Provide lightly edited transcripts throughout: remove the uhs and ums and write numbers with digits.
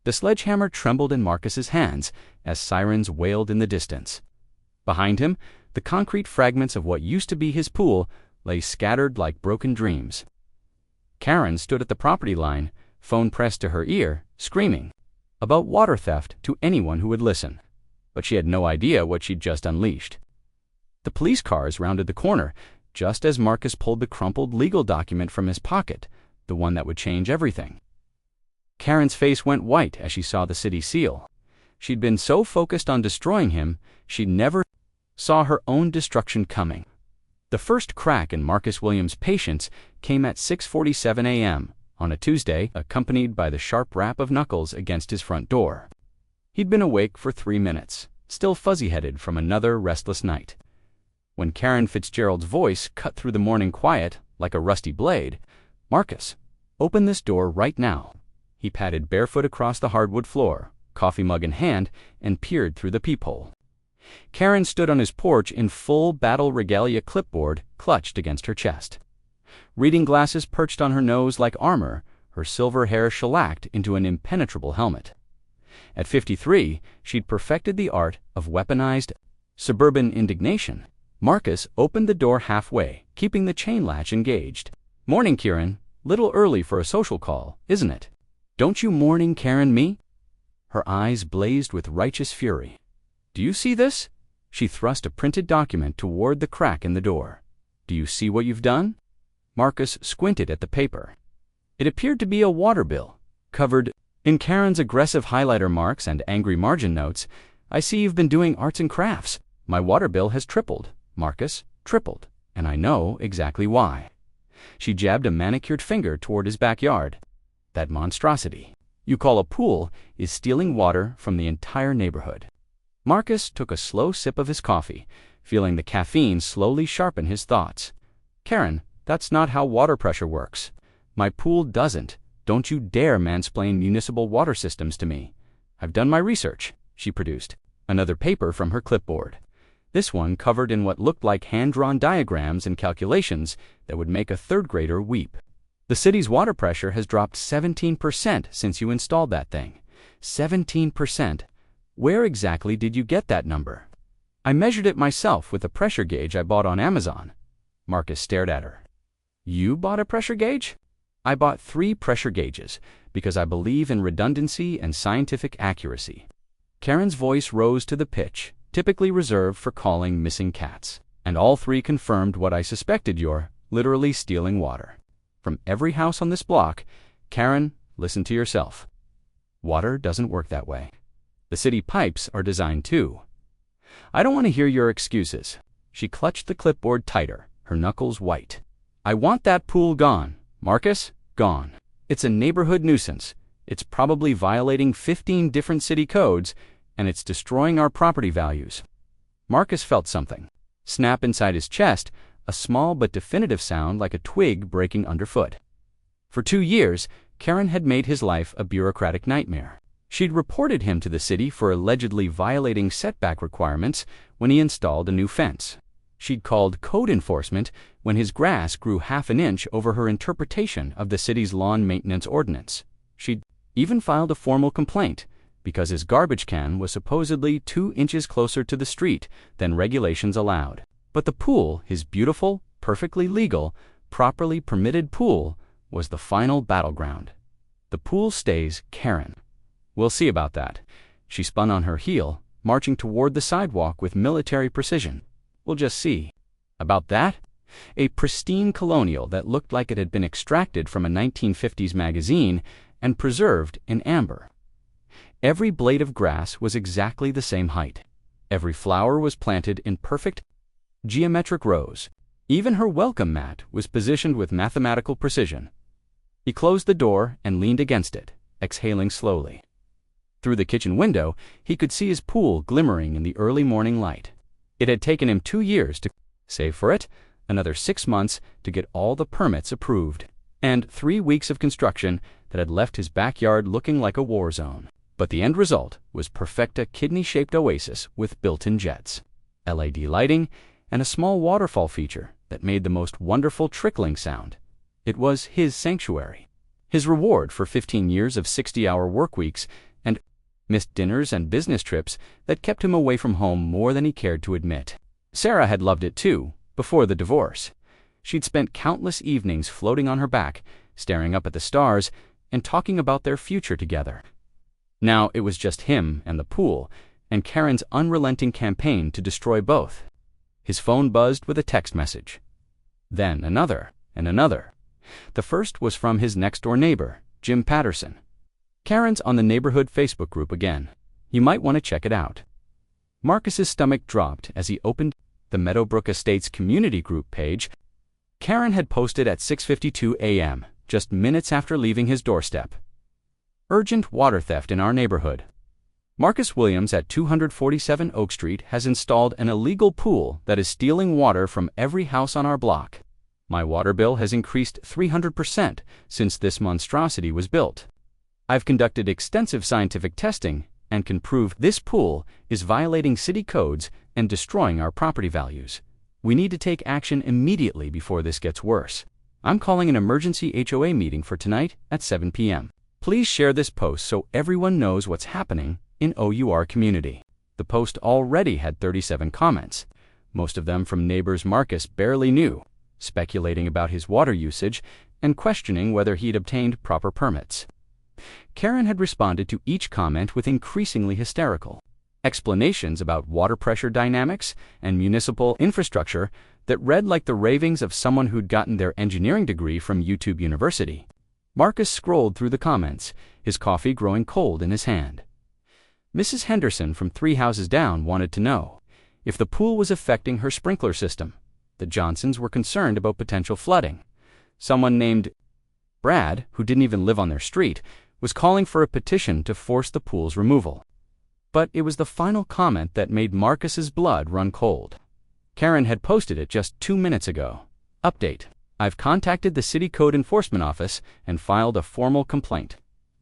The sledgehammer trembled in Marcus's hands as sirens wailed in the distance. Behind him, the concrete fragments of what used to be his pool lay scattered like broken dreams. Karen stood at the property line, phone pressed to her ear, screaming about water theft to anyone who would listen. But she had no idea what she'd just unleashed. The police cars rounded the corner just as Marcus pulled the crumpled legal document from his pocket, the one that would change everything. Karen's face went white as she saw the city seal. She'd been so focused on destroying him, she never saw her own destruction coming. The first crack in Marcus Williams' patience came at 6:47 a.m. on a Tuesday, accompanied by the sharp rap of knuckles against his front door. He'd been awake for 3 minutes, still fuzzy-headed from another restless night. When Karen Fitzgerald's voice cut through the morning quiet like a rusty blade, "Marcus, open this door right now." He padded barefoot across the hardwood floor, coffee mug in hand, and peered through the peephole. Karen stood on his porch in full battle regalia, clipboard clutched against her chest. Reading glasses perched on her nose like armor, her silver hair shellacked into an impenetrable helmet. At 53, she'd perfected the art of weaponized suburban indignation. Marcus opened the door halfway, keeping the chain latch engaged. "Morning, Karen. Little early for a social call, isn't it? Don't you morning Karen me?" Her eyes blazed with righteous fury. "Do you see this?" She thrust a printed document toward the crack in the door. "Do you see what you've done?" Marcus squinted at the paper. It appeared to be a water bill, covered in Karen's aggressive highlighter marks and angry margin notes. "I see you've been doing arts and crafts. My water bill has tripled, Marcus, tripled, and I know exactly why." She jabbed a manicured finger toward his backyard. "That monstrosity you call a pool is stealing water from the entire neighborhood." Marcus took a slow sip of his coffee, feeling the caffeine slowly sharpen his thoughts. "Karen, that's not how water pressure works. My pool doesn't. Don't you dare mansplain municipal water systems to me. I've done my research." She produced another paper from her clipboard, this one covered in what looked like hand-drawn diagrams and calculations that would make a third grader weep. "The city's water pressure has dropped 17% since you installed that thing. 17%. Where exactly did you get that number?" "I measured it myself with a pressure gauge I bought on Amazon." Marcus stared at her. "You bought a pressure gauge?" "I bought 3 pressure gauges because I believe in redundancy and scientific accuracy." Karen's voice rose to the pitch typically reserved for calling missing cats. "And all 3 confirmed what I suspected. You're literally stealing water from every house on this block. Karen, listen to yourself. Water doesn't work that way. The city pipes are designed too. I don't want to hear your excuses." She clutched the clipboard tighter, her knuckles white. "I want that pool gone, Marcus, gone. It's a neighborhood nuisance. It's probably violating 15 different city codes, and it's destroying our property values." Marcus felt something snap inside his chest, a small but definitive sound like a twig breaking underfoot. For 2 years, Karen had made his life a bureaucratic nightmare. She'd reported him to the city for allegedly violating setback requirements when he installed a new fence. She'd called code enforcement when his grass grew half an inch over her interpretation of the city's lawn maintenance ordinance. She'd even filed a formal complaint because his garbage can was supposedly 2 inches closer to the street than regulations allowed. But the pool, his beautiful, perfectly legal, properly permitted pool, was the final battleground. "The pool stays, Karen. We'll see about that." She spun on her heel, marching toward the sidewalk with military precision. "We'll just see." "About that?" A pristine colonial that looked like it had been extracted from a 1950s magazine and preserved in amber. Every blade of grass was exactly the same height. Every flower was planted in perfect geometric rows. Even her welcome mat was positioned with mathematical precision. He closed the door and leaned against it, exhaling slowly. Through the kitchen window, he could see his pool glimmering in the early morning light. It had taken him 2 years to save for it, another 6 months to get all the permits approved, and 3 weeks of construction that had left his backyard looking like a war zone. But the end result was perfecta kidney-shaped oasis with built-in jets, LED lighting, and a small waterfall feature that made the most wonderful trickling sound. It was his sanctuary, his reward for 15 years of 60-hour work weeks missed dinners and business trips that kept him away from home more than he cared to admit. Sarah had loved it too, before the divorce. She'd spent countless evenings floating on her back, staring up at the stars, and talking about their future together. Now it was just him and the pool, and Karen's unrelenting campaign to destroy both. His phone buzzed with a text message. Then another, and another. The first was from his next-door neighbor, Jim Patterson. Karen's on the neighborhood Facebook group again. You might want to check it out. Marcus's stomach dropped as he opened the Meadowbrook Estates community group page. Karen had posted at 6:52 a.m., just minutes after leaving his doorstep. Urgent water theft in our neighborhood. Marcus Williams at 247 Oak Street has installed an illegal pool that is stealing water from every house on our block. My water bill has increased 300% since this monstrosity was built. I've conducted extensive scientific testing and can prove this pool is violating city codes and destroying our property values. We need to take action immediately before this gets worse. I'm calling an emergency HOA meeting for tonight at 7 p.m. Please share this post so everyone knows what's happening in OUR community. The post already had 37 comments, most of them from neighbors Marcus barely knew, speculating about his water usage and questioning whether he'd obtained proper permits. Karen had responded to each comment with increasingly hysterical explanations about water pressure dynamics and municipal infrastructure that read like the ravings of someone who'd gotten their engineering degree from YouTube University. Marcus scrolled through the comments, his coffee growing cold in his hand. Mrs. Henderson from 3 houses down wanted to know if the pool was affecting her sprinkler system. The Johnsons were concerned about potential flooding. Someone named Brad, who didn't even live on their street, was calling for a petition to force the pool's removal. But it was the final comment that made Marcus's blood run cold. Karen had posted it just 2 minutes ago. Update. I've contacted the City Code Enforcement Office and filed a formal complaint.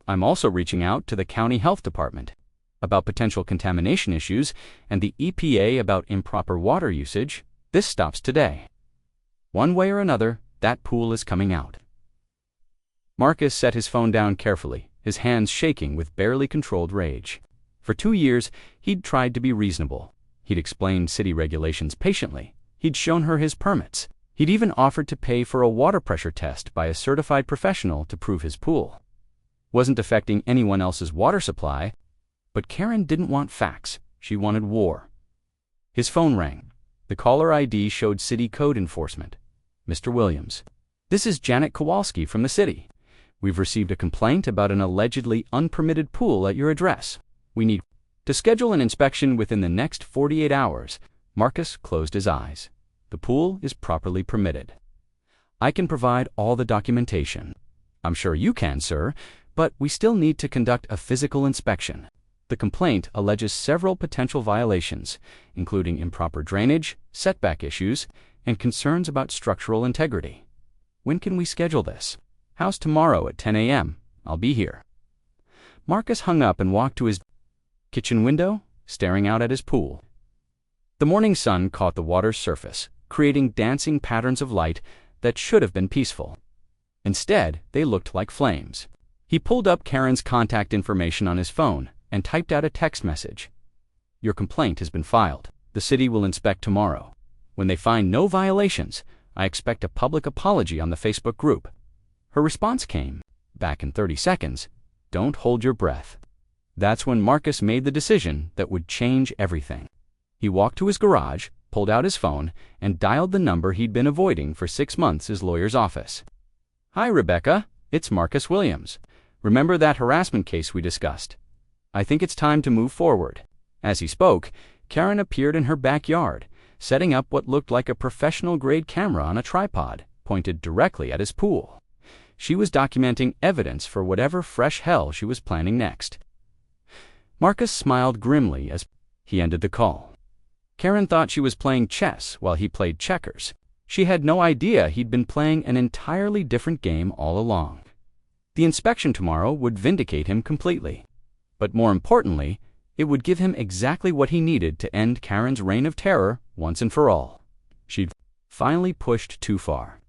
I'm also reaching out to the County Health Department about potential contamination issues and the EPA about improper water usage. This stops today. One way or another, that pool is coming out. Marcus set his phone down carefully, his hands shaking with barely controlled rage. For 2 years, he'd tried to be reasonable. He'd explained city regulations patiently. He'd shown her his permits. He'd even offered to pay for a water pressure test by a certified professional to prove his pool wasn't affecting anyone else's water supply. But Karen didn't want facts. She wanted war. His phone rang. The caller ID showed City Code Enforcement. Mr. Williams. This is Janet Kowalski from the city. We've received a complaint about an allegedly unpermitted pool at your address. We need to schedule an inspection within the next 48 hours. Marcus closed his eyes. The pool is properly permitted. I can provide all the documentation. I'm sure you can, sir, but we still need to conduct a physical inspection. The complaint alleges several potential violations, including improper drainage, setback issues, and concerns about structural integrity. When can we schedule this? How's tomorrow at 10 a.m.? I'll be here. Marcus hung up and walked to his kitchen window, staring out at his pool. The morning sun caught the water's surface, creating dancing patterns of light that should have been peaceful. Instead, they looked like flames. He pulled up Karen's contact information on his phone and typed out a text message. Your complaint has been filed. The city will inspect tomorrow. When they find no violations, I expect a public apology on the Facebook group. Her response came, back in 30 seconds, don't hold your breath. That's when Marcus made the decision that would change everything. He walked to his garage, pulled out his phone, and dialed the number he'd been avoiding for 6 months, his lawyer's office. Hi, Rebecca. It's Marcus Williams. Remember that harassment case we discussed? I think it's time to move forward. As he spoke, Karen appeared in her backyard, setting up what looked like a professional-grade camera on a tripod, pointed directly at his pool. She was documenting evidence for whatever fresh hell she was planning next. Marcus smiled grimly as he ended the call. Karen thought she was playing chess while he played checkers. She had no idea he'd been playing an entirely different game all along. The inspection tomorrow would vindicate him completely. But more importantly, it would give him exactly what he needed to end Karen's reign of terror once and for all. She'd finally pushed too far.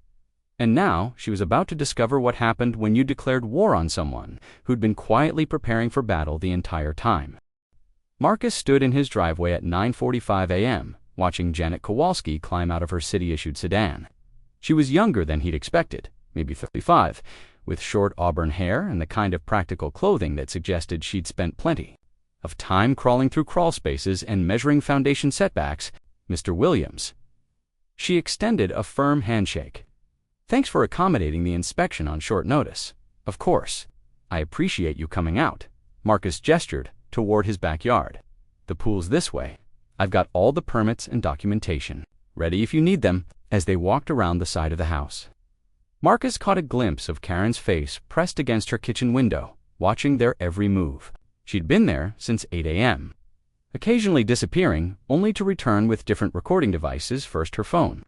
And now she was about to discover what happened when you declared war on someone who'd been quietly preparing for battle the entire time. Marcus stood in his driveway at 9:45 a.m., watching Janet Kowalski climb out of her city-issued sedan. She was younger than he'd expected, maybe 35, with short auburn hair and the kind of practical clothing that suggested she'd spent plenty of time crawling through crawl spaces and measuring foundation setbacks. Mr. Williams. She extended a firm handshake. Thanks for accommodating the inspection on short notice. Of course. I appreciate you coming out. Marcus gestured toward his backyard. The pool's this way. I've got all the permits and documentation ready if you need them. As they walked around the side of the house, Marcus caught a glimpse of Karen's face pressed against her kitchen window, watching their every move. She'd been there since 8 a.m., occasionally disappearing, only to return with different recording devices, first her phone,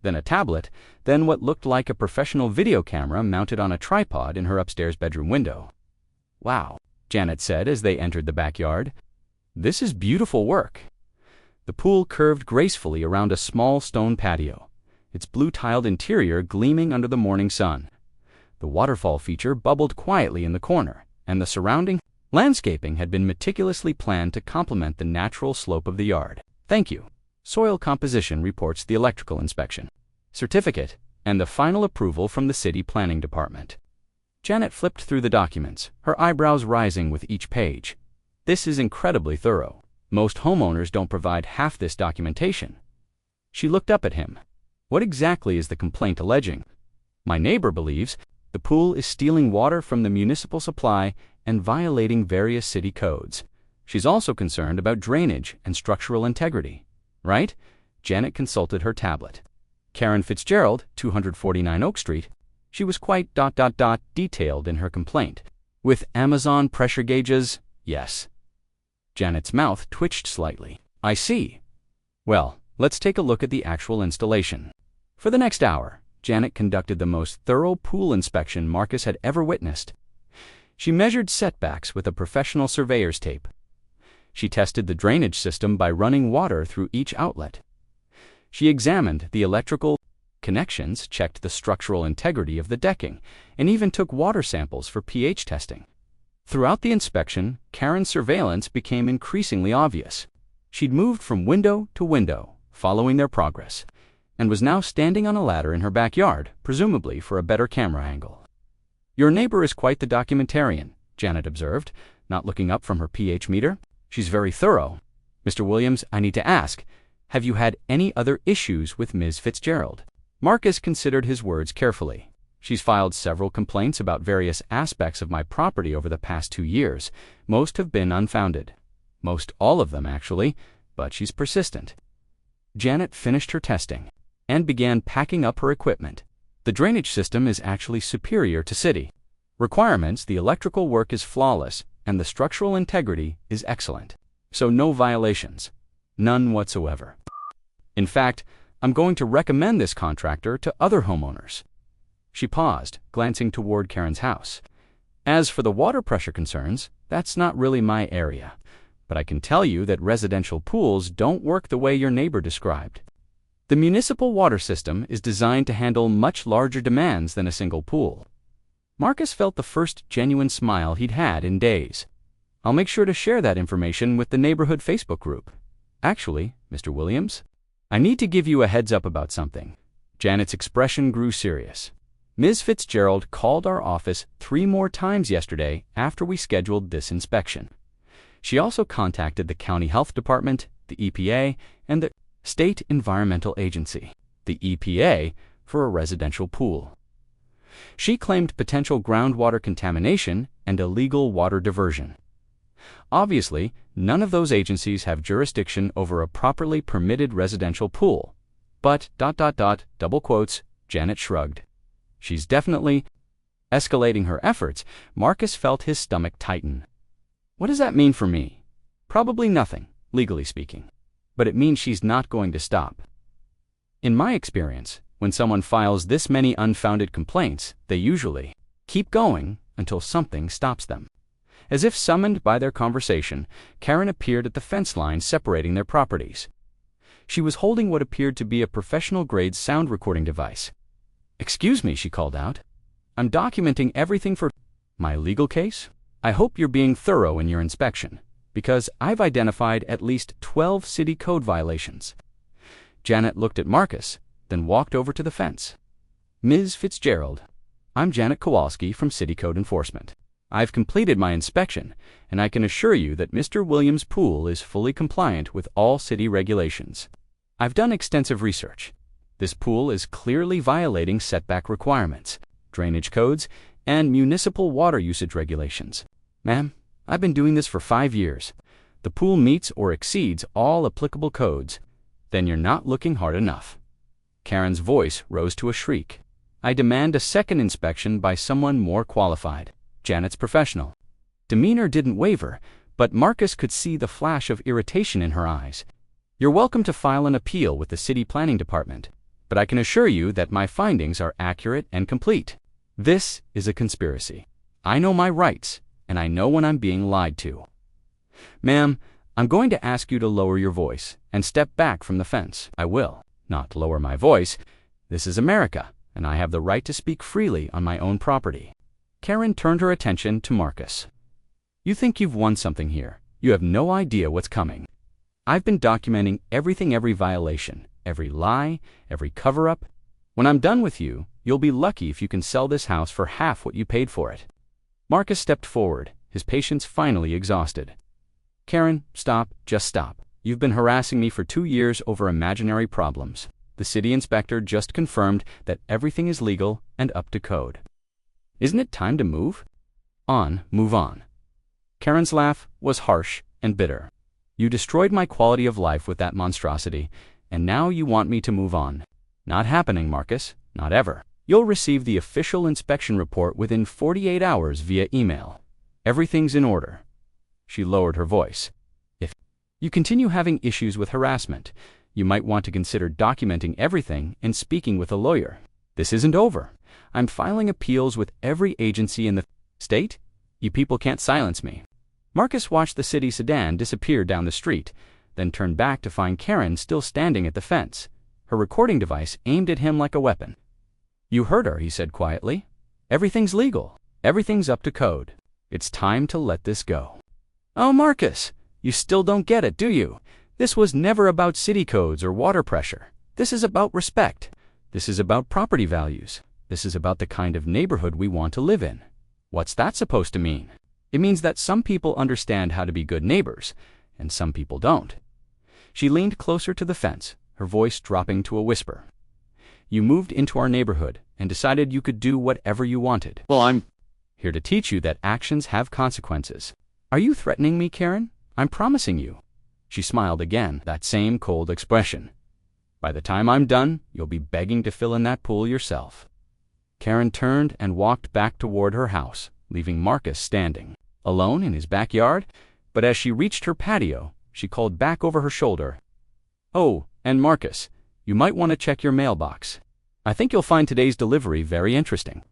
then a tablet, then what looked like a professional video camera mounted on a tripod in her upstairs bedroom window. Wow, Janet said as they entered the backyard. This is beautiful work. The pool curved gracefully around a small stone patio, its blue-tiled interior gleaming under the morning sun. The waterfall feature bubbled quietly in the corner, and the surrounding landscaping had been meticulously planned to complement the natural slope of the yard. Thank you. Soil composition reports the electrical inspection certificate and the final approval from the city planning department. Janet flipped through the documents, her eyebrows rising with each page. This is incredibly thorough. Most homeowners don't provide half this documentation. She looked up at him. What exactly is the complaint alleging? My neighbor believes the pool is stealing water from the municipal supply and violating various city codes. She's also concerned about drainage and structural integrity. Right? Janet consulted her tablet. Karen Fitzgerald, 249 Oak Street. She was quite detailed in her complaint. With Amazon pressure gauges, yes. Janet's mouth twitched slightly. I see. Well, let's take a look at the actual installation. For the next hour, Janet conducted the most thorough pool inspection Marcus had ever witnessed. She measured setbacks with a professional surveyor's tape. She tested the drainage system by running water through each outlet. She examined the electrical connections, checked the structural integrity of the decking, and even took water samples for pH testing. Throughout the inspection, Karen's surveillance became increasingly obvious. She'd moved from window to window, following their progress, and was now standing on a ladder in her backyard, presumably for a better camera angle. Your neighbor is quite the documentarian, Janet observed, not looking up from her pH meter. She's very thorough. Mr. Williams, I need to ask, have you had any other issues with Ms. Fitzgerald? Marcus considered his words carefully. She's filed several complaints about various aspects of my property over the past 2 years. Most have been unfounded. Most all of them, actually, but she's persistent. Janet finished her testing and began packing up her equipment. The drainage system is actually superior to city requirements, the electrical work is flawless, and the structural integrity is excellent. So no violations. None whatsoever. In fact, I'm going to recommend this contractor to other homeowners. She paused, glancing toward Karen's house. As for the water pressure concerns, that's not really my area. But I can tell you that residential pools don't work the way your neighbor described. The municipal water system is designed to handle much larger demands than a single pool. Marcus felt the first genuine smile he'd had in days. I'll make sure to share that information with the neighborhood Facebook group. Actually, Mr. Williams, I need to give you a heads up about something. Janet's expression grew serious. Ms. Fitzgerald called our office 3 more times yesterday after we scheduled this inspection. She also contacted the county health department, the EPA, and the state environmental agency, the EPA, for a residential pool. She claimed potential groundwater contamination and illegal water diversion. Obviously, none of those agencies have jurisdiction over a properly permitted residential pool. But, double quotes, Janet shrugged. She's definitely escalating her efforts. Marcus felt his stomach tighten. What does that mean for me? Probably nothing, legally speaking. But it means she's not going to stop. In my experience, when someone files this many unfounded complaints, they usually keep going until something stops them. As if summoned by their conversation, Karen appeared at the fence line separating their properties. She was holding what appeared to be a professional-grade sound recording device. "Excuse me," she called out. "I'm documenting everything for my legal case. I hope you're being thorough in your inspection, because I've identified at least 12 city code violations." Janet looked at Marcus, then walked over to the fence. "Ms. Fitzgerald, I'm Janet Kowalski from City Code Enforcement. I've completed my inspection, and I can assure you that Mr. Williams' pool is fully compliant with all city regulations. I've done extensive research. This pool is clearly violating setback requirements, drainage codes, and municipal water usage regulations. Ma'am, I've been doing this for 5 years. The pool meets or exceeds all applicable codes. Then you're not looking hard enough." Karen's voice rose to a shriek. "I demand a second inspection by someone more qualified." Janet's professional demeanor didn't waver, but Marcus could see the flash of irritation in her eyes. "You're welcome to file an appeal with the city planning department, but I can assure you that my findings are accurate and complete. This is a conspiracy. I know my rights, and I know when I'm being lied to. Ma'am, I'm going to ask you to lower your voice and step back from the fence." "I will not lower my voice. This is America, and I have the right to speak freely on my own property." Karen turned her attention to Marcus. "You think you've won something here. You have no idea what's coming. I've been documenting every violation, every lie, every cover-up. When I'm done with you, you'll be lucky if you can sell this house for half what you paid for it." Marcus stepped forward, his patience finally exhausted. "Karen, stop, just stop. You've been harassing me for 2 years over imaginary problems. The city inspector just confirmed that everything is legal and up to code. Isn't it time to move on? Karen's laugh was harsh and bitter. "You destroyed my quality of life with that monstrosity, and now you want me to move on. Not happening, Marcus, not ever. You'll receive the official inspection report within 48 hours via email. Everything's in order." She lowered her voice. "If you continue having issues with harassment, you might want to consider documenting everything and speaking with a lawyer. This isn't over. I'm filing appeals with every agency in the state. You people can't silence me." Marcus watched the city sedan disappear down the street, then turned back to find Karen still standing at the fence, her recording device aimed at him like a weapon. "You heard her," he said quietly. "Everything's legal. Everything's up to code. It's time to let this go." "Oh, Marcus, you still don't get it, do you? This was never about city codes or water pressure. This is about respect. This is about property values. This is about the kind of neighborhood we want to live in. What's that supposed to mean? It means that some people understand how to be good neighbors, and some people don't." She leaned closer to the fence, her voice dropping to a whisper. "You moved into our neighborhood and decided you could do whatever you wanted. Well, I'm here to teach you that actions have consequences. Are you threatening me, Karen? I'm promising you." She smiled again, that same cold expression. "By the time I'm done, you'll be begging to fill in that pool yourself." Karen turned and walked back toward her house, leaving Marcus standing, alone in his backyard, but as she reached her patio, she called back over her shoulder, "Oh, and Marcus, you might want to check your mailbox. I think you'll find today's delivery very interesting."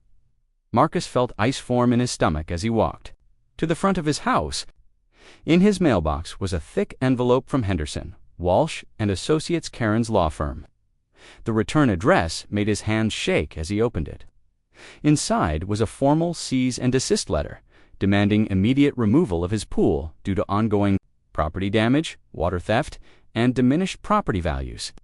Marcus felt ice form in his stomach as he walked to the front of his house. In his mailbox was a thick envelope from Henderson, Walsh and Associates, Karen's law firm. The return address made his hands shake as he opened it. Inside was a formal cease and desist letter, demanding immediate removal of his pool due to ongoing property damage, water theft, and diminished property values.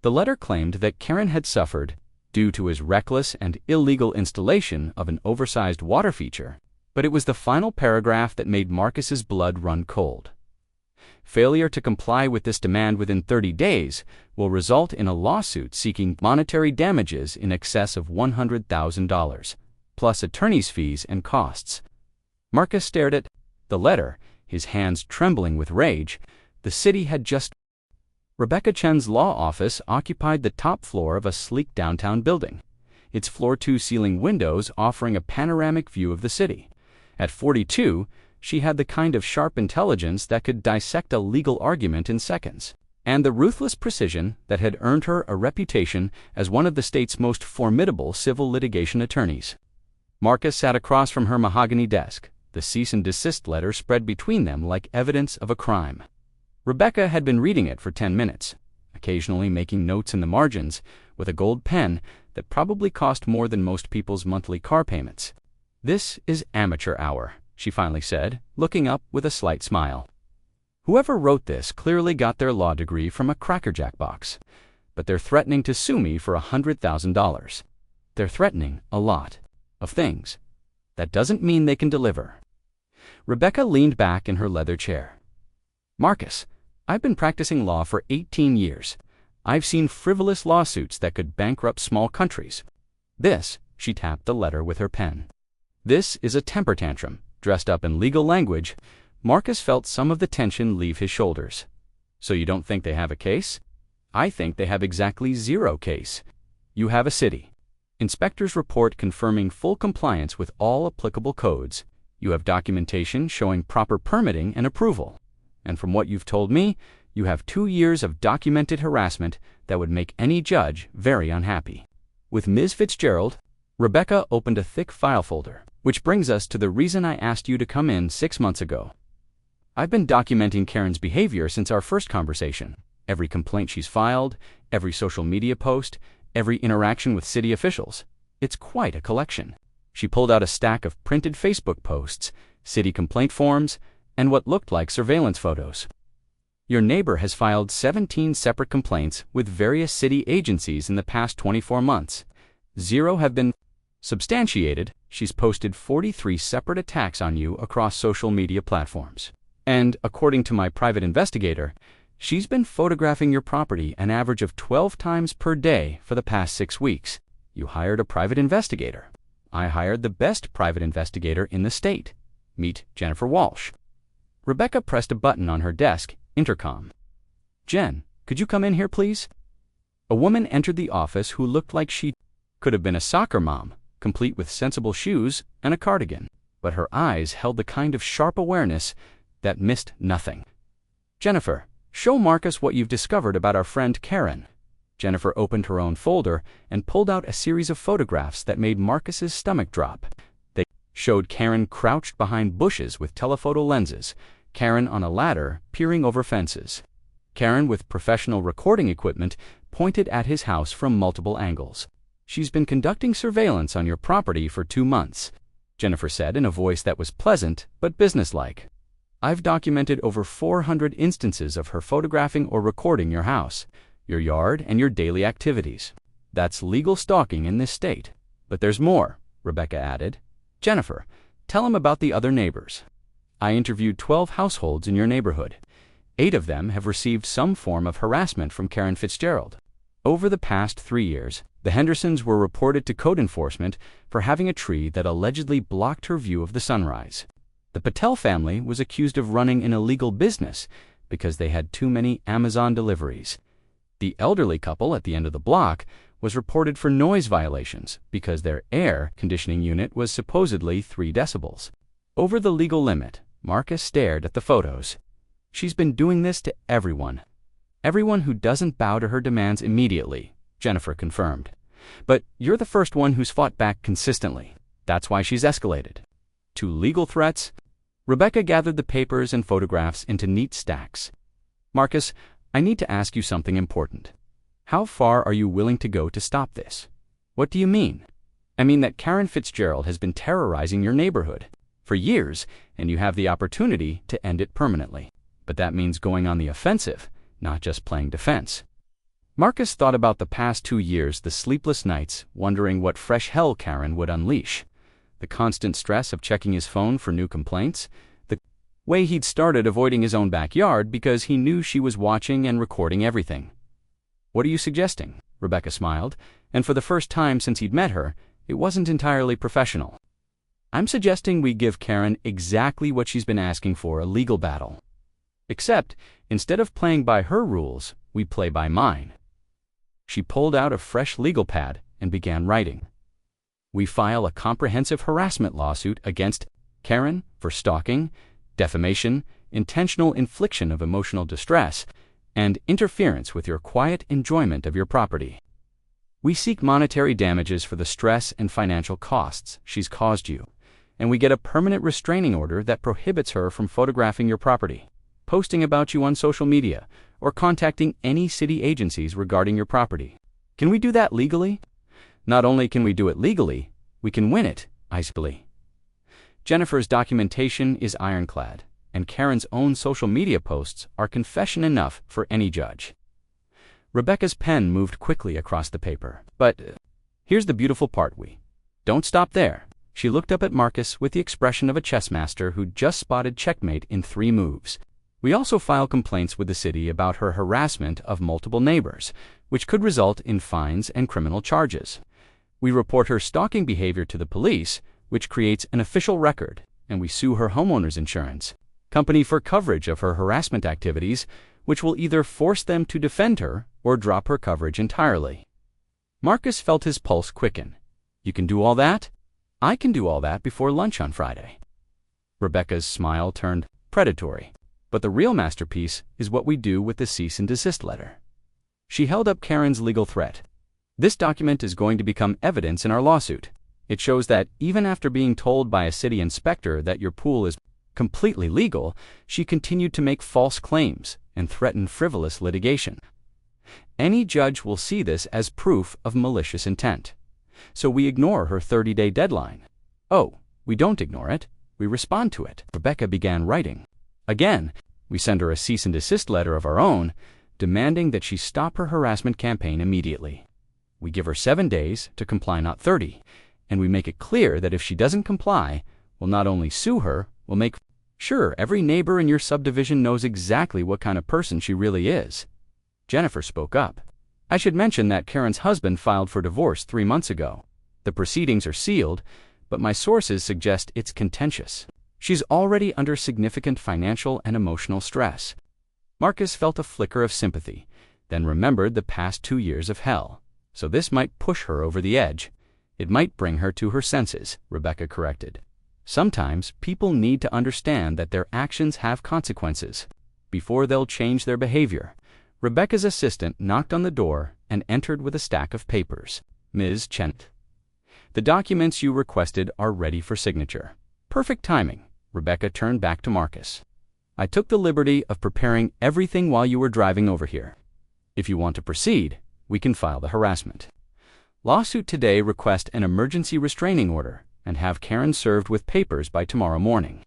The letter claimed that Karen had suffered, due to his reckless and illegal installation of an oversized water feature, but it was the final paragraph that made Marcus's blood run cold. Failure to comply with this demand within 30 days will result in a lawsuit seeking monetary damages in excess of $100,000, plus attorney's fees and costs. Marcus stared at the letter, his hands trembling with rage. The city had just... Rebecca Chen's law office occupied the top floor of a sleek downtown building, its floor-to-ceiling windows offering a panoramic view of the city. At 42, she had the kind of sharp intelligence that could dissect a legal argument in seconds, and the ruthless precision that had earned her a reputation as one of the state's most formidable civil litigation attorneys. Marcus sat across from her mahogany desk, the cease and desist letter spread between them like evidence of a crime. Rebecca had been reading it for 10 minutes, occasionally making notes in the margins with a gold pen that probably cost more than most people's monthly car payments. "This is amateur hour," she finally said, looking up with a slight smile. "Whoever wrote this clearly got their law degree from a Cracker Jack box, but they're threatening to sue me for $100,000. They're threatening a lot of things. That doesn't mean they can deliver." Rebecca leaned back in her leather chair. "Marcus, I've been practicing law for 18 years. I've seen frivolous lawsuits that could bankrupt small countries. This," she tapped the letter with her pen, "this is a temper tantrum, dressed up in legal language." Marcus felt some of the tension leave his shoulders. "So you don't think they have a case?" "I think they have exactly zero case. You have a city inspector's report confirming full compliance with all applicable codes. You have documentation showing proper permitting and approval. And from what you've told me, you have 2 years of documented harassment that would make any judge very unhappy." With Ms. Fitzgerald, Rebecca opened a thick file folder. "Which brings us to the reason I asked you to come in 6 months ago. I've been documenting Karen's behavior since our first conversation. Every complaint she's filed, every social media post, every interaction with city officials. It's quite a collection." She pulled out a stack of printed Facebook posts, city complaint forms, and what looked like surveillance photos. "Your neighbor has filed 17 separate complaints with various city agencies in the past 24 months. 0 have been substantiated. She's posted 43 separate attacks on you across social media platforms. And, according to my private investigator, she's been photographing your property an average of 12 times per day for the past 6 weeks. You hired a private investigator. I hired the best private investigator in the state. Meet Jennifer Walsh." Rebecca pressed a button on her desk intercom. "Jen, could you come in here, please?" A woman entered the office who looked like she could have been a soccer mom, complete with sensible shoes and a cardigan, but her eyes held the kind of sharp awareness that missed nothing. "Jennifer, show Marcus what you've discovered about our friend Karen." Jennifer opened her own folder and pulled out a series of photographs that made Marcus's stomach drop. They showed Karen crouched behind bushes with telephoto lenses, Karen on a ladder peering over fences, Karen with professional recording equipment pointed at his house from multiple angles. "She's been conducting surveillance on your property for 2 months, Jennifer said in a voice that was pleasant but businesslike. "I've documented over 400 instances of her photographing or recording your house, your yard, and your daily activities. That's legal stalking in this state. But there's more," Rebecca added. "Jennifer, tell him about the other neighbors. I interviewed 12 households in your neighborhood. 8 of them have received some form of harassment from Karen Fitzgerald. Over the past 3 years, the Hendersons were reported to code enforcement for having a tree that allegedly blocked her view of the sunrise. The Patel family was accused of running an illegal business because they had too many Amazon deliveries. The elderly couple at the end of the block was reported for noise violations because their air conditioning unit was supposedly 3 decibels. Over the legal limit, Marcus stared at the photos. "She's been doing this to everyone. Everyone who doesn't bow to her demands immediately," Jennifer confirmed. "But you're the first one who's fought back consistently. That's why she's escalated to legal threats." Rebecca gathered the papers and photographs into neat stacks. "Marcus, I need to ask you something important. How far are you willing to go to stop this?" "What do you mean?" "I mean that Karen Fitzgerald has been terrorizing your neighborhood for years, and you have the opportunity to end it permanently. But that means going on the offensive, not just playing defense." Marcus thought about the past 2 years, the sleepless nights, wondering what fresh hell Karen would unleash, the constant stress of checking his phone for new complaints, the way he'd started avoiding his own backyard because he knew she was watching and recording everything. "What are you suggesting?" Rebecca smiled, and for the first time since he'd met her, it wasn't entirely professional. "I'm suggesting we give Karen exactly what she's been asking for, a legal battle. Except, instead of playing by her rules, we play by mine." She pulled out a fresh legal pad and began writing. "We file a comprehensive harassment lawsuit against Karen for stalking, defamation, intentional infliction of emotional distress, and interference with your quiet enjoyment of your property. We seek monetary damages for the stress and financial costs she's caused you, and we get a permanent restraining order that prohibits her from photographing your property, posting about you on social media, or contacting any city agencies regarding your property. Can we do that legally?" Not only can we do it legally, we can win it, icily. Jennifer's documentation is ironclad, and Karen's own social media posts are confession enough for any judge. Rebecca's pen moved quickly across the paper. But here's the beautiful part. We don't stop there. She looked up at Marcus with the expression of a chess master who just spotted checkmate in 3 moves. We also file complaints with the city about her harassment of multiple neighbors, which could result in fines and criminal charges. We report her stalking behavior to the police, which creates an official record, and we sue her homeowners insurance company for coverage of her harassment activities, which will either force them to defend her or drop her coverage entirely. Marcus felt his pulse quicken. You can do all that? I can do all that before lunch on Friday. Rebecca's smile turned predatory. But the real masterpiece is what we do with the cease and desist letter. She held up Karen's legal threat. This document is going to become evidence in our lawsuit. It shows that even after being told by a city inspector that your pool is completely legal, she continued to make false claims and threaten frivolous litigation. Any judge will see this as proof of malicious intent. So we ignore her 30-day deadline. Oh, we don't ignore it. We respond to it. Rebecca began writing. Again, we send her a cease and desist letter of our own, demanding that she stop her harassment campaign immediately. We give her 7 days to comply, not 30, and we make it clear that if she doesn't comply, we'll not only sue her, we'll make sure every neighbor in your subdivision knows exactly what kind of person she really is. Jennifer spoke up. I should mention that Karen's husband filed for divorce 3 months ago. The proceedings are sealed, but my sources suggest it's contentious. She's already under significant financial and emotional stress. Marcus felt a flicker of sympathy, then remembered the past 2 years of hell. So this might push her over the edge. It might bring her to her senses, Rebecca corrected. Sometimes people need to understand that their actions have consequences before they'll change their behavior. Rebecca's assistant knocked on the door and entered with a stack of papers. Ms. Chent, the documents you requested are ready for signature. Perfect timing. Rebecca turned back to Marcus. I took the liberty of preparing everything while you were driving over here. If you want to proceed, we can file the harassment lawsuit today, request an emergency restraining order, and have Karen served with papers by tomorrow morning.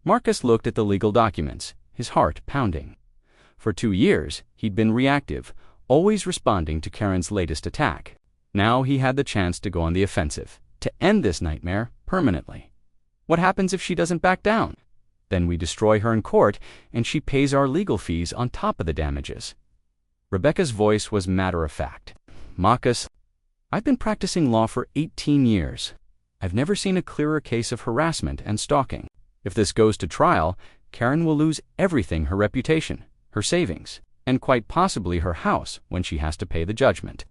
Marcus looked at the legal documents, his heart pounding. For 2 years, he'd been reactive, always responding to Karen's latest attack. Now he had the chance to go on the offensive, to end this nightmare permanently. What happens if she doesn't back down? Then we destroy her in court, and she pays our legal fees on top of the damages. Rebecca's voice was matter-of-fact. Marcus, I've been practicing law for 18 years. I've never seen a clearer case of harassment and stalking. If this goes to trial, Karen will lose everything: her reputation, her savings, and quite possibly her house when she has to pay the judgment.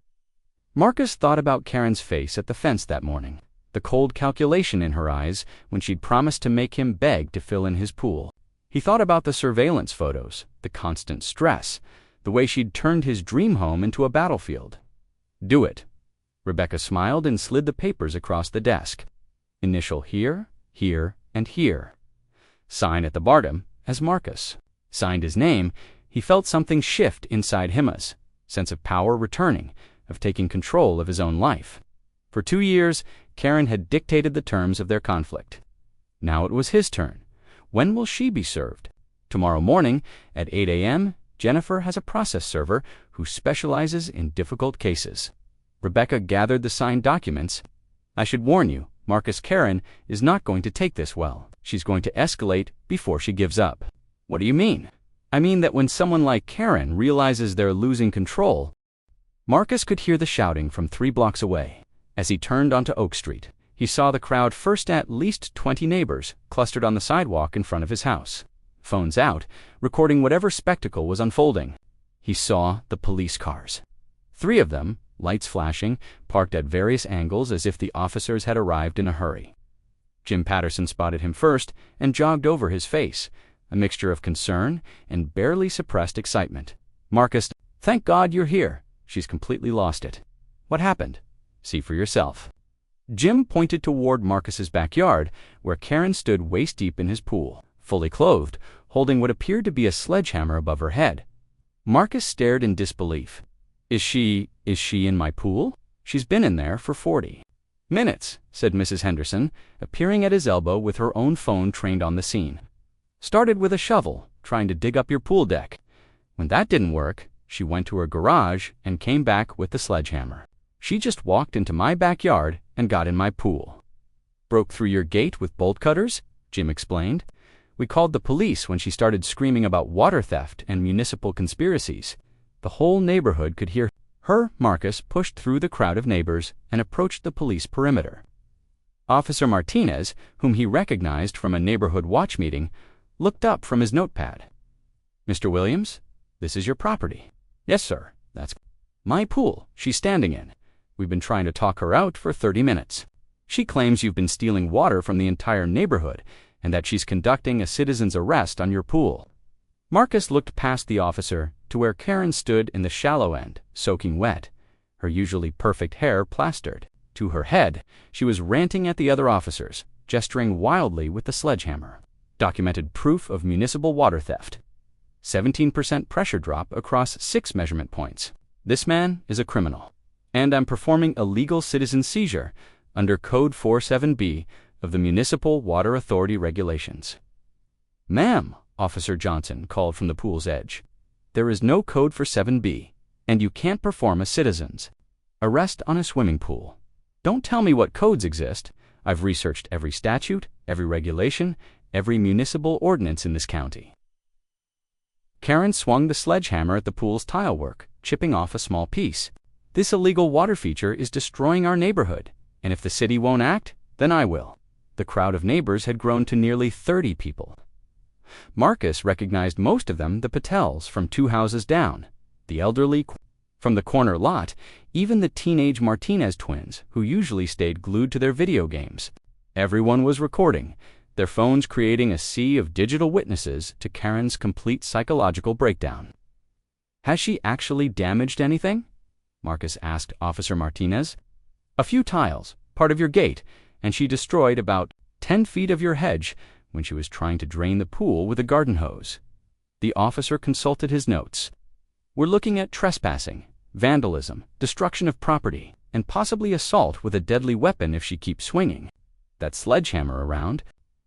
Marcus thought about Karen's face at the fence that morning, the cold calculation in her eyes when she'd promised to make him beg to fill in his pool. He thought about the surveillance photos, the constant stress, the way she'd turned his dream home into a battlefield. Do it. Rebecca smiled and slid the papers across the desk. Initial here, here, and here. Sign at the bottom as Marcus. Signed his name, he felt something shift inside him, a sense of power returning, of taking control of his own life. For 2 years, Karen had dictated the terms of their conflict. Now it was his turn. When will she be served? Tomorrow morning at 8 a.m., Jennifer has a process server who specializes in difficult cases. Rebecca gathered the signed documents. I should warn you, Marcus, Karen is not going to take this well. She's going to escalate before she gives up. What do you mean? I mean that when someone like Karen realizes they're losing control. Marcus could hear the shouting from 3 blocks away. As he turned onto Oak Street, he saw the crowd, first at least 20 neighbors, clustered on the sidewalk in front of his house. Phones out, recording whatever spectacle was unfolding. He saw the police cars. 3 of them, lights flashing, parked at various angles as if the officers had arrived in a hurry. Jim Patterson spotted him first and jogged over his face, a mixture of concern and barely suppressed excitement. Marcus, thank God you're here. She's completely lost it. What happened? See for yourself. Jim pointed toward Marcus's backyard, where Karen stood waist-deep in his pool, fully clothed, holding what appeared to be a sledgehammer above her head. Marcus stared in disbelief. Is she in my pool? She's been in there for 40 minutes, said Mrs. Henderson, appearing at his elbow with her own phone trained on the scene. Started with a shovel, trying to dig up your pool deck. When that didn't work, she went to her garage and came back with the sledgehammer. She just walked into my backyard and got in my pool. Broke through your gate with bolt cutters, Jim explained. We called the police when she started screaming about water theft and municipal conspiracies. The whole neighborhood could hear her. Marcus pushed through the crowd of neighbors and approached the police perimeter. Officer Martinez, whom he recognized from a neighborhood watch meeting, looked up from his notepad. Mr. Williams, this is your property. Yes, sir. That's my pool she's standing in. We've been trying to talk her out for 30 minutes. She claims you've been stealing water from the entire neighborhood and that she's conducting a citizen's arrest on your pool. Marcus looked past the officer to where Karen stood in the shallow end, soaking wet, her usually perfect hair plastered. To her head, she was ranting at the other officers, gesturing wildly with the sledgehammer. Documented proof of municipal water theft. 17% pressure drop across 6 measurement points. This man is a criminal, and I'm performing a legal citizen seizure under Code 47B of the Municipal Water Authority regulations. Ma'am, Officer Johnson called from the pool's edge, there is no code for 7B, and you can't perform a citizen's arrest on a swimming pool. Don't tell me what codes exist. I've researched every statute, every regulation, every municipal ordinance in this county. Karen swung the sledgehammer at the pool's tilework, chipping off a small piece. This illegal water feature is destroying our neighborhood, and if the city won't act, then I will. The crowd of neighbors had grown to nearly 30 people. Marcus recognized most of them the Patels from 2 houses down, the elderly from the corner lot, even the teenage Martinez twins, who usually stayed glued to their video games. Everyone was recording, their phones creating a sea of digital witnesses to Karen's complete psychological breakdown. Has she actually damaged anything? Marcus asked Officer Martinez. A few tiles, part of your gate, and she destroyed about 10 feet of your hedge when she was trying to drain the pool with a garden hose. The officer consulted his notes. We're looking at trespassing, vandalism, destruction of property, and possibly assault with a deadly weapon if she keeps swinging that sledgehammer around.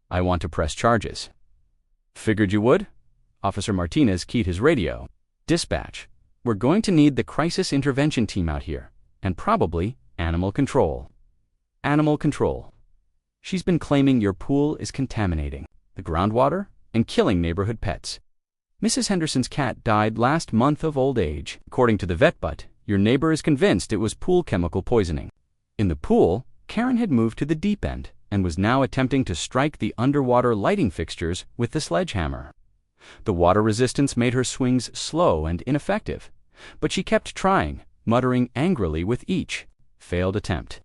I want to press charges. Figured you would? Officer Martinez keyed his radio. Dispatch, we're going to need the crisis intervention team out here, and probably animal control. Animal control. She's been claiming your pool is contaminating the groundwater and killing neighborhood pets. Mrs. Henderson's cat died last month of old age. According to the vet, but your neighbor is convinced it was pool chemical poisoning. In the pool, Karen had moved to the deep end and was now attempting to strike the underwater lighting fixtures with the sledgehammer. The water resistance made her swings slow and ineffective, but she kept trying, muttering angrily with each failed attempt.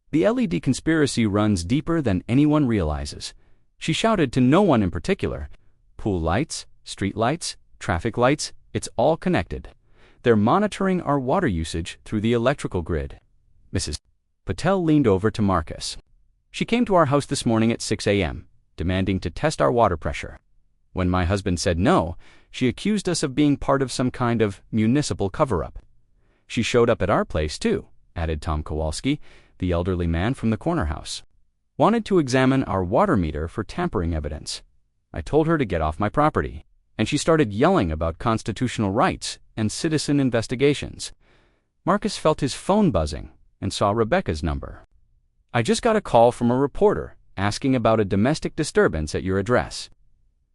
The LED conspiracy runs deeper than anyone realizes. She shouted to no one in particular. Pool lights, street lights, traffic lights, it's all connected. They're monitoring our water usage through the electrical grid. Mrs. Patel leaned over to Marcus. She came to our house this morning at 6 a.m., demanding to test our water pressure. When my husband said no, she accused us of being part of some kind of municipal cover-up. She showed up at our place, too, added Tom Kowalski, the elderly man from the corner house. Wanted to examine our water meter for tampering evidence. I told her to get off my property, and she started yelling about constitutional rights and citizen investigations. Marcus felt his phone buzzing and saw Rebecca's number. I just got a call from a reporter asking about a domestic disturbance at your address.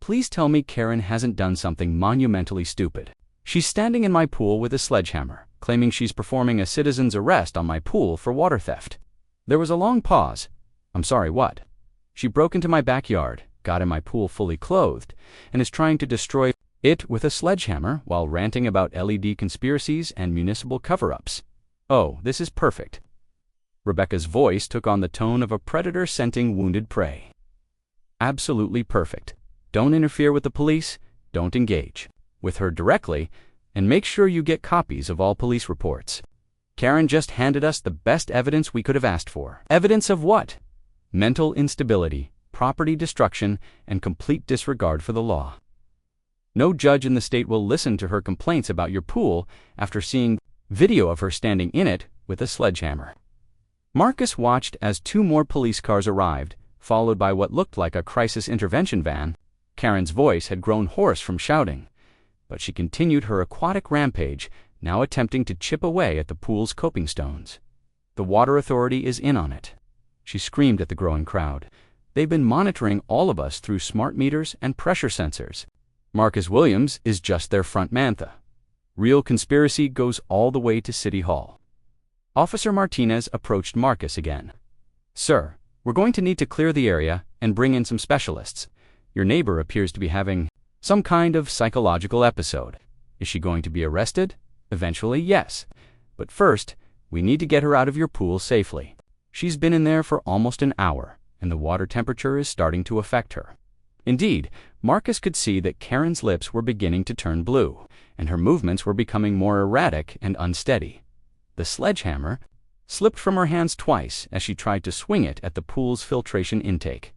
Please tell me Karen hasn't done something monumentally stupid. She's standing in my pool with a sledgehammer, claiming she's performing a citizen's arrest on my pool for water theft. There was a long pause. I'm sorry, what? She broke into my backyard, got in my pool fully clothed, and is trying to destroy it with a sledgehammer while ranting about LED conspiracies and municipal cover-ups. Oh, this is perfect. Rebecca's voice took on the tone of a predator scenting wounded prey. Absolutely perfect. Don't interfere with the police, don't engage with her directly, and make sure you get copies of all police reports. Karen just handed us the best evidence we could have asked for. Evidence of what? Mental instability, property destruction, and complete disregard for the law. No judge in the state will listen to her complaints about your pool after seeing video of her standing in it with a sledgehammer. Marcus watched as 2 more police cars arrived, followed by what looked like a crisis intervention van. Karen's voice had grown hoarse from shouting, but she continued her aquatic rampage, now attempting to chip away at the pool's coping stones. "The water authority is in on it," she screamed at the growing crowd. "They've been monitoring all of us through smart meters and pressure sensors. Marcus Williams is just their front mantha. Real conspiracy goes all the way to City Hall." Officer Martinez approached Marcus again. "Sir, we're going to need to clear the area and bring in some specialists. Your neighbor appears to be having some kind of psychological episode. Is she going to be arrested? Eventually, yes. But first, we need to get her out of your pool safely. She's been in there for almost an hour, and the water temperature is starting to affect her." Indeed, Marcus could see that Karen's lips were beginning to turn blue, and her movements were becoming more erratic and unsteady. The sledgehammer slipped from her hands twice as she tried to swing it at the pool's filtration intake.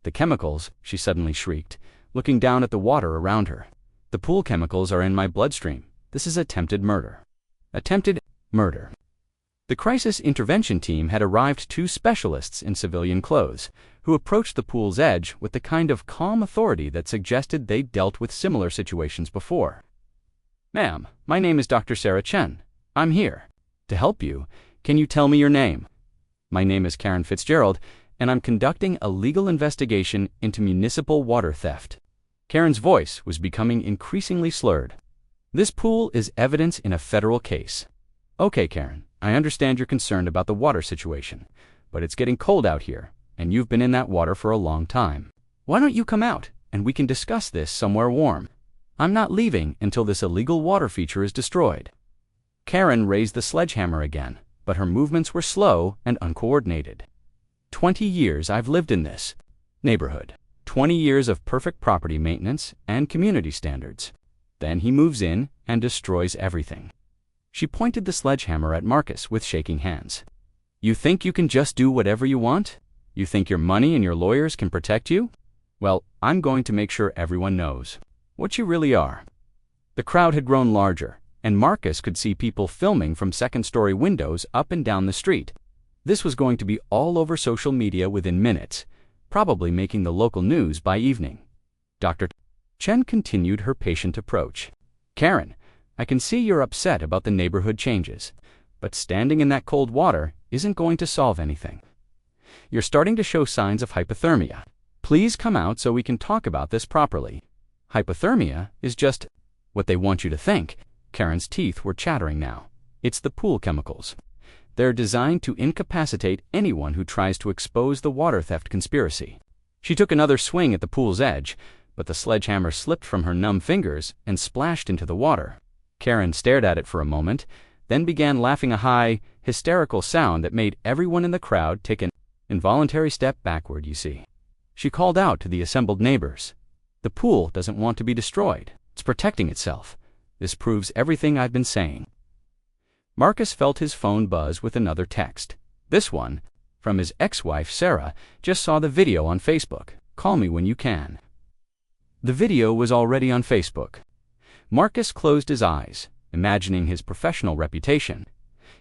"The chemicals," she suddenly shrieked, looking down at the water around her. "The pool chemicals are in my bloodstream. This is attempted murder." Attempted murder. The crisis intervention team had arrived 2 specialists in civilian clothes, who approached the pool's edge with the kind of calm authority that suggested they'd dealt with similar situations before. "Ma'am, my name is Dr. Sarah Chen. I'm here to help you. Can you tell me your name?" "My name is Karen Fitzgerald, and I'm conducting a legal investigation into municipal water theft." Karen's voice was becoming increasingly slurred. "This pool is evidence in a federal case." "Okay, Karen, I understand you're concerned about the water situation, but it's getting cold out here, and you've been in that water for a long time. Why don't you come out, and we can discuss this somewhere warm? I'm not leaving until this illegal water feature is destroyed." Karen raised the sledgehammer again, but her movements were slow and uncoordinated. 20 years I've lived in this neighborhood. 20 years of perfect property maintenance and community standards. Then he moves in and destroys everything." She pointed the sledgehammer at Marcus with shaking hands. "You think you can just do whatever you want? You think your money and your lawyers can protect you? Well, I'm going to make sure everyone knows what you really are." The crowd had grown larger, and Marcus could see people filming from second-story windows up and down the street. This was going to be all over social media within minutes, probably making the local news by evening. Dr. Chen continued her patient approach. "Karen, I can see you're upset about the neighborhood changes, but standing in that cold water isn't going to solve anything. You're starting to show signs of hypothermia. Please come out so we can talk about this properly. Hypothermia is just what they want you to think." Karen's teeth were chattering now. "It's the pool chemicals. They're designed to incapacitate anyone who tries to expose the water theft conspiracy." She took another swing at the pool's edge, but the sledgehammer slipped from her numb fingers and splashed into the water. Karen stared at it for a moment, then began laughing a high, hysterical sound that made everyone in the crowd take an involuntary step backward, you see. She called out to the assembled neighbors. "The pool doesn't want to be destroyed. It's protecting itself. This proves everything I've been saying." Marcus felt his phone buzz with another text. This one, from his ex-wife Sarah, just saw the video on Facebook. "Call me when you can." The video was already on Facebook. Marcus closed his eyes, imagining his professional reputation,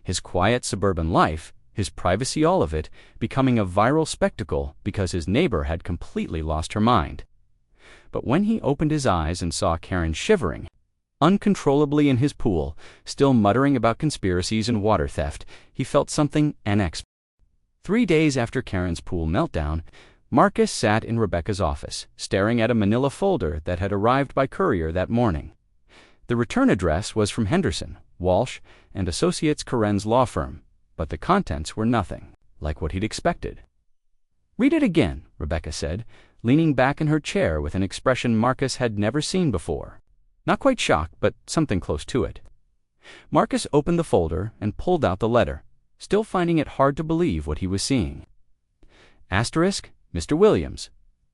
his quiet suburban life, his privacy, all of it, becoming a viral spectacle because his neighbor had completely lost her mind. But when he opened his eyes and saw Karen shivering uncontrollably in his pool, still muttering about conspiracies and water theft, he felt something unexpected. 3 days after Karen's pool meltdown, Marcus sat in Rebecca's office, staring at a manila folder that had arrived by courier that morning. The return address was from Henderson, Walsh, and Associates Karen's law firm, but the contents were nothing like what he'd expected. "Read it again," Rebecca said, leaning back in her chair with an expression Marcus had never seen before. Not quite shocked, but something close to it. Marcus opened the folder and pulled out the letter, still finding it hard to believe what he was seeing. Asterisk, Mr. Williams,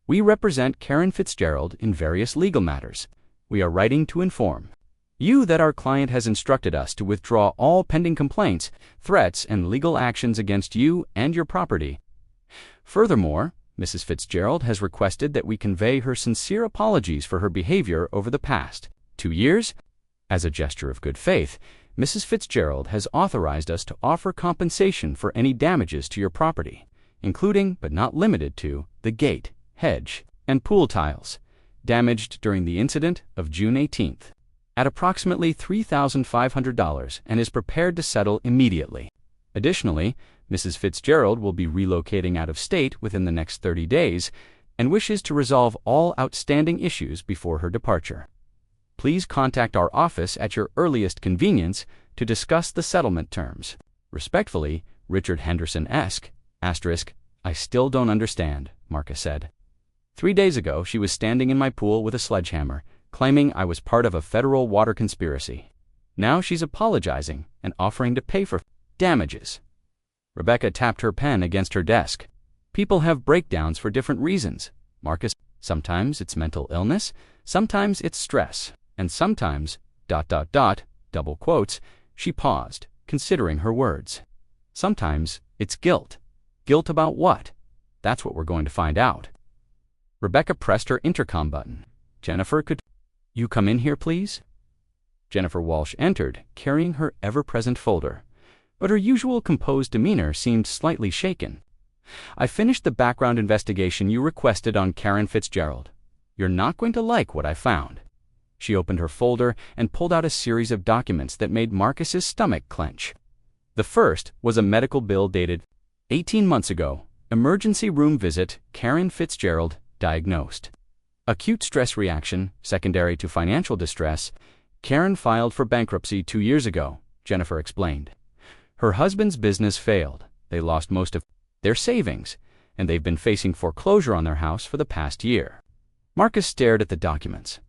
we represent Karen Fitzgerald in various legal matters. We are writing to inform you that our client has instructed us to withdraw all pending complaints, threats, and legal actions against you and your property. Furthermore, Mrs. Fitzgerald has requested that we convey her sincere apologies for her behavior over the past 2 years. As a gesture of good faith, Mrs. Fitzgerald has authorized us to offer compensation for any damages to your property, including but not limited to the gate, hedge, and pool tiles, damaged during the incident of June 18th, at approximately $3,500 and is prepared to settle immediately. Additionally, Mrs. Fitzgerald will be relocating out of state within the next 30 days and wishes to resolve all outstanding issues before her departure. Please contact our office at your earliest convenience to discuss the settlement terms. Respectfully, Richard Henderson-esque, I still don't understand, Marcus said. 3 days ago, she was standing in my pool with a sledgehammer, claiming I was part of a federal water conspiracy. Now she's apologizing and offering to pay for damages. Rebecca tapped her pen against her desk. People have breakdowns for different reasons, Marcus. Sometimes it's mental illness, sometimes it's stress, and sometimes, double quotes, she paused, considering her words. Sometimes it's guilt. Guilt about what? That's what we're going to find out. Rebecca pressed her intercom button. Jennifer, could you come in here, please? Jennifer Walsh entered, carrying her ever-present folder, but her usual composed demeanor seemed slightly shaken. I finished the background investigation you requested on Karen Fitzgerald. You're not going to like what I found. She opened her folder and pulled out a series of documents that made Marcus's stomach clench. The first was a medical bill dated 18 months ago. Emergency room visit, Karen Fitzgerald, diagnosed. Acute stress reaction, secondary to financial distress. Karen filed for bankruptcy 2 years ago, Jennifer explained. Her husband's business failed. They lost most of their savings, and they've been facing foreclosure on their house for the past year. Marcus stared at the documents.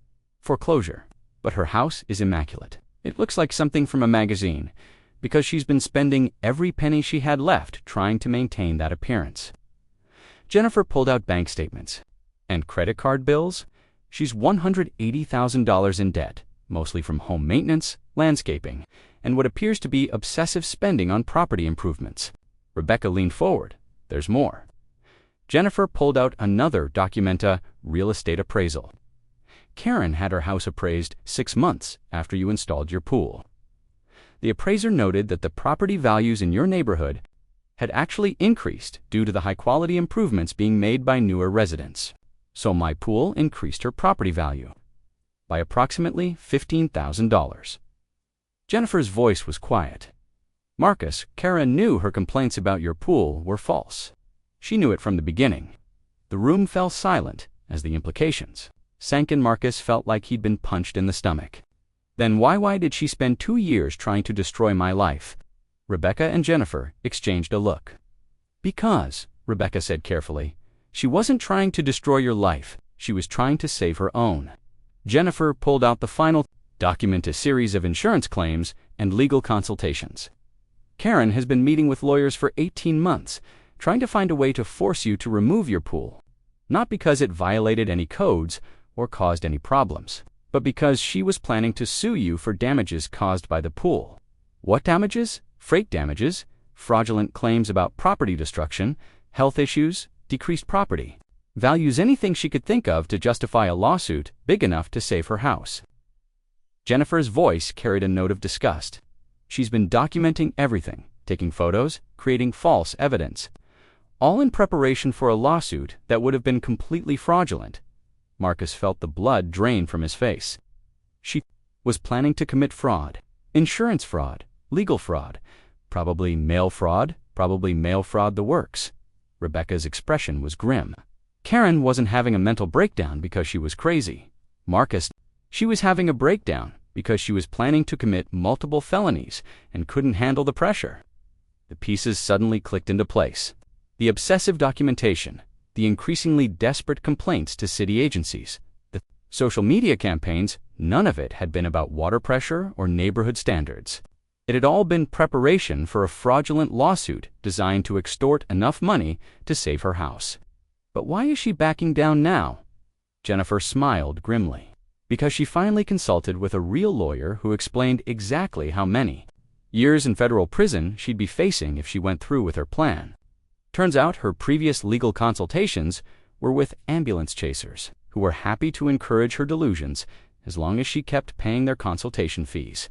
Foreclosure. But her house is immaculate. It looks like something from a magazine, because she's been spending every penny she had left trying to maintain that appearance. Jennifer pulled out bank statements. And credit card bills? She's $180,000 in debt, mostly from home maintenance, landscaping, and what appears to be obsessive spending on property improvements. Rebecca leaned forward. There's more. Jennifer pulled out another documenta, real estate appraisal. Karen had her house appraised 6 months after you installed your pool. The appraiser noted that the property values in your neighborhood had actually increased due to the high-quality improvements being made by newer residents. So my pool increased her property value by approximately $15,000. Jennifer's voice was quiet. Marcus, Karen knew her complaints about your pool were false. She knew it from the beginning. The room fell silent as the implications sank in. Marcus felt like he'd been punched in the stomach. Then why did she spend 2 years trying to destroy my life? Rebecca and Jennifer exchanged a look. Because, Rebecca said carefully, she wasn't trying to destroy your life, she was trying to save her own. Jennifer pulled out the final document, a series of insurance claims and legal consultations. Karen has been meeting with lawyers for 18 months, trying to find a way to force you to remove your pool. Not because it violated any codes or caused any problems, but because she was planning to sue you for damages caused by the pool. What damages? Freight damages, fraudulent claims about property destruction, health issues, decreased property values, anything she could think of to justify a lawsuit big enough to save her house. Jennifer's voice carried a note of disgust. She's been documenting everything, taking photos, creating false evidence, all in preparation for a lawsuit that would have been completely fraudulent. Marcus felt the blood drain from his face. She was planning to commit fraud, insurance fraud, legal fraud, probably mail fraud, the works. Rebecca's expression was grim. Karen wasn't having a mental breakdown because she was crazy. Marcus, she was having a breakdown because she was planning to commit multiple felonies and couldn't handle the pressure. The pieces suddenly clicked into place. The obsessive documentation, the increasingly desperate complaints to city agencies, the social media campaigns, none of it had been about water pressure or neighborhood standards. It had all been preparation for a fraudulent lawsuit designed to extort enough money to save her house. But why is she backing down now? Jennifer smiled grimly. Because she finally consulted with a real lawyer who explained exactly how many years in federal prison she'd be facing if she went through with her plan. Turns out her previous legal consultations were with ambulance chasers who were happy to encourage her delusions as long as she kept paying their consultation fees.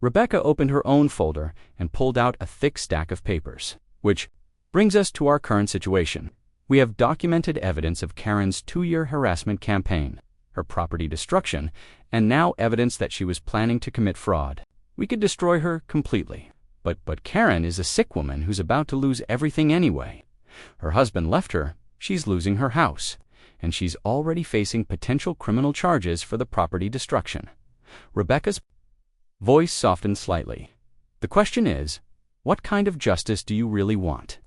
Rebecca opened her own folder and pulled out a thick stack of papers. Which brings us to our current situation. We have documented evidence of Karen's 2-year harassment campaign, her property destruction, and now evidence that she was planning to commit fraud. We could destroy her completely. But Karen is a sick woman who's about to lose everything anyway. Her husband left her, she's losing her house, and she's already facing potential criminal charges for the property destruction. Rebecca's voice softened slightly. The question is, what kind of justice do you really want?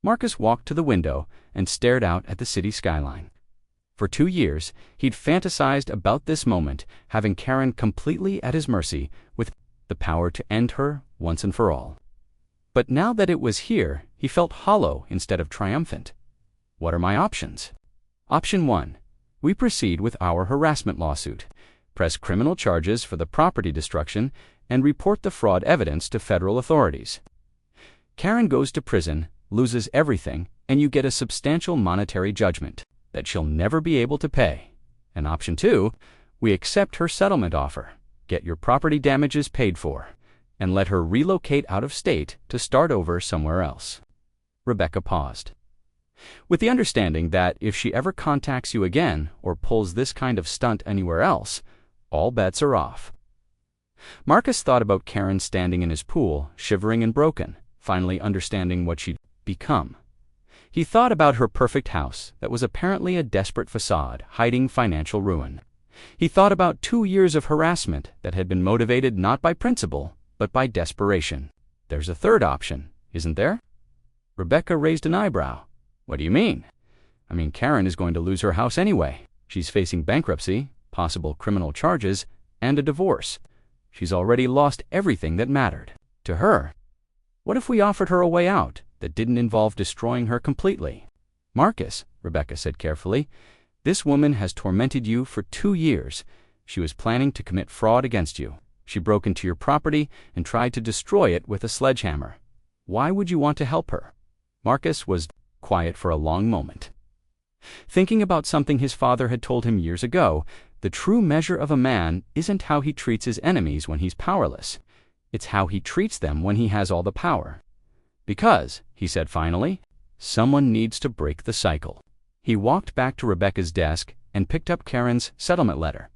Marcus walked to the window and stared out at the city skyline. For 2 years, he'd fantasized about this moment, having Karen completely at his mercy with the power to end her once and for all. But now that it was here, he felt hollow instead of triumphant. What are my options? Option 1. We proceed with our harassment lawsuit, press criminal charges for the property destruction, and report the fraud evidence to federal authorities. Karen goes to prison, loses everything, and you get a substantial monetary judgment that she'll never be able to pay. And option 2, we accept her settlement offer, get your property damages paid for, and let her relocate out of state to start over somewhere else. Rebecca paused, with the understanding that if she ever contacts you again or pulls this kind of stunt anywhere else, all bets are off. Marcus thought about Karen standing in his pool, shivering and broken, finally understanding what she'd become. He thought about her perfect house that was apparently a desperate facade, hiding financial ruin. He thought about 2 years of harassment that had been motivated not by principle, but by desperation. There's a third option, isn't there? Rebecca raised an eyebrow. What do you mean? I mean, Karen is going to lose her house anyway. She's facing bankruptcy, possible criminal charges, and a divorce. She's already lost everything that mattered to her. What if we offered her a way out that didn't involve destroying her completely? Marcus, Rebecca said carefully, this woman has tormented you for 2 years. She was planning to commit fraud against you. She broke into your property and tried to destroy it with a sledgehammer. Why would you want to help her? Marcus was quiet for a long moment, thinking about something his father had told him years ago. The true measure of a man isn't how he treats his enemies when he's powerless. It's how he treats them when he has all the power. Because, he said finally, someone needs to break the cycle. He walked back to Rebecca's desk and picked up Karen's settlement letter.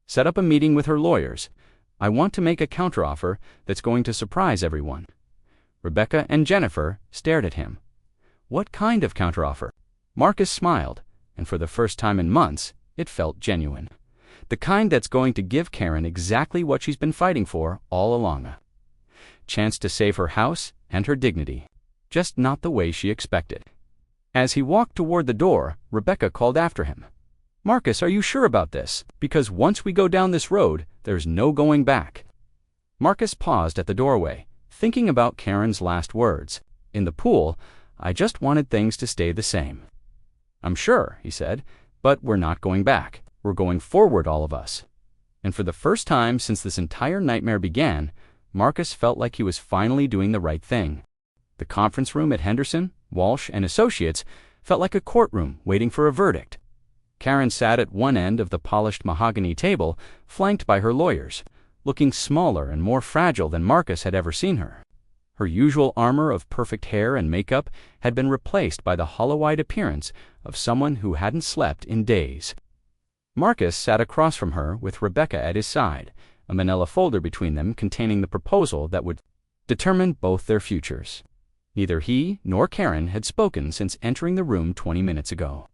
Set up a meeting with her lawyers. I want to make a counteroffer that's going to surprise everyone. Rebecca and Jennifer stared at him. What kind of counteroffer? Marcus smiled, and for the first time in months, it felt genuine. The kind that's going to give Karen exactly what she's been fighting for all along. A chance to save her house and her dignity, just not the way she expected. As he walked toward the door, Rebecca called after him. Marcus, are you sure about this? Because once we go down this road, there's no going back. Marcus paused at the doorway, thinking about Karen's last words. In the pool, I just wanted things to stay the same. I'm sure, he said, but we're not going back. We're going forward, all of us. And for the first time since this entire nightmare began, Marcus felt like he was finally doing the right thing. The conference room at Henderson, Walsh and Associates felt like a courtroom waiting for a verdict. Karen sat at one end of the polished mahogany table, flanked by her lawyers, looking smaller and more fragile than Marcus had ever seen her. Her usual armor of perfect hair and makeup had been replaced by the hollow-eyed appearance of someone who hadn't slept in days. Marcus sat across from her with Rebecca at his side, a manila folder between them containing the proposal that would determine both their futures. Neither he nor Karen had spoken since entering the room 20 minutes ago.